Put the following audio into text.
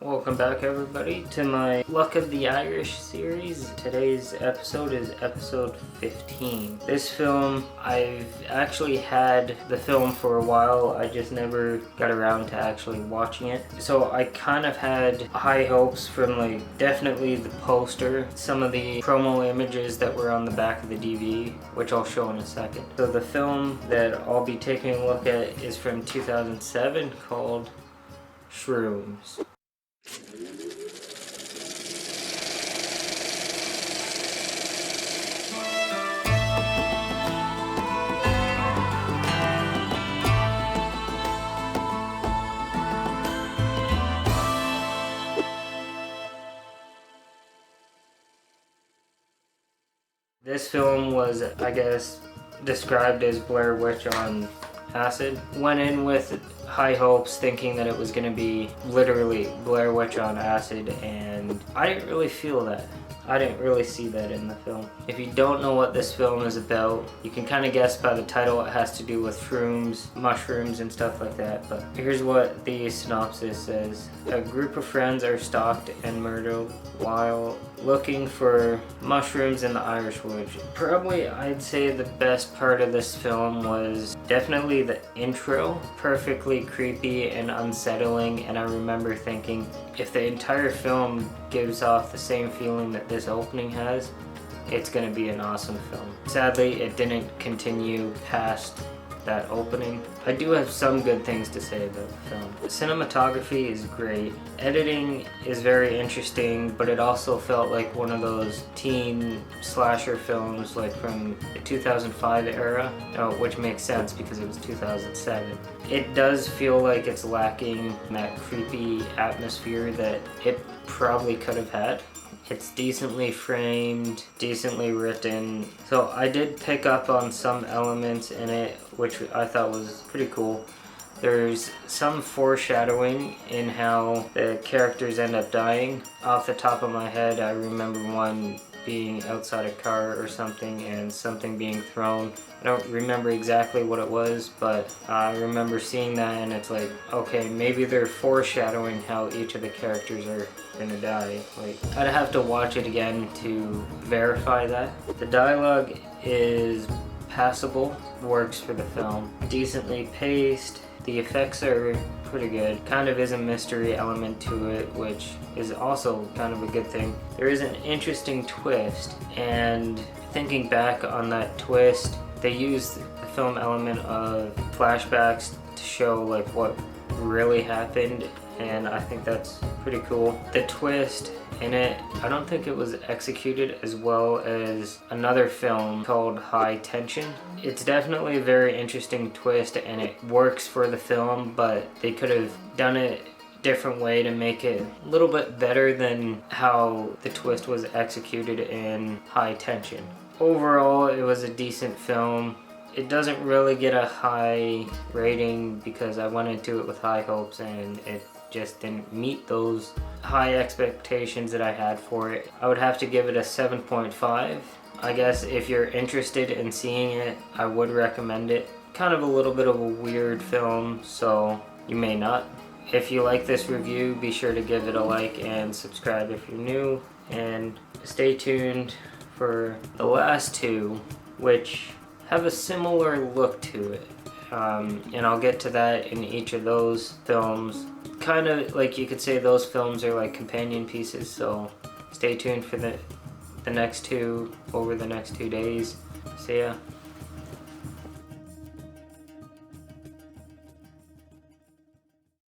Welcome back everybody to my Luck of the Irish series. Today's episode is episode 15. This film, I've actually had the film for a while, I just never got around to actually watching it. So I kind of had high hopes from definitely the poster, some of the promo images that were on the back of the DVD, which I'll show in a second. So the film that I'll be taking a look at is from 2007 called Shrooms. This film was, I guess, described as Blair Witch on acid. Went in with high hopes thinking that it was going to be literally Blair Witch on acid, and I didn't really feel that. I didn't really see that in the film. If you don't know what this film is about, you can kind of guess by the title it has to do with shrooms, mushrooms and stuff like that, but here's what the synopsis says. A group of friends are stalked and murdered while looking for mushrooms in the Irish woods. Probably I'd say the best part of this film was definitely the intro. Perfectly creepy and unsettling, and I remember thinking, if the entire film gives off the same feeling that this opening has, it's going to be an awesome film. Sadly, it didn't continue past that opening. I do have some good things to say about the film. The cinematography is great. Editing is very interesting, but it also felt like one of those teen slasher films like from the 2005 era, which makes sense because it was 2007. It does feel like it's lacking that creepy atmosphere that it probably could have had. It's decently framed, decently written. So I did pick up on some elements in it, which I thought was pretty cool. There's some foreshadowing in how the characters end up dying. Off the top of my head, I remember one being outside a car or something and something being thrown. I don't remember exactly what it was, but I remember seeing that and it's like, okay, maybe they're foreshadowing how each of the characters are gonna die. I'd have to watch it again to verify that. The dialogue is passable, works for the film. Decently paced. The effects are pretty good. Kind of is a mystery element to it, which is also kind of a good thing. There is an interesting twist, and thinking back on that twist, they used the film element of flashbacks to show what really happened, and I think that's pretty cool. The twist in it, I don't think it was executed as well as another film called High Tension. It's definitely a very interesting twist and it works for the film, but they could have done it a different way to make it a little bit better than how the twist was executed in High Tension. Overall, it was a decent film. It doesn't really get a high rating because I went into it with high hopes and it just didn't meet those high expectations that I had for it. I would have to give it a 7.5. I guess if you're interested in seeing it, I would recommend it. Kind of a little bit of a weird film, so you may not. If you like this review, be sure to give it a like and subscribe if you're new, and stay tuned for the last two, which have a similar look to it. And I'll get to that in each of those films. Kind of like you could say those films are like companion pieces, so stay tuned for the next two over the next 2 days. See ya.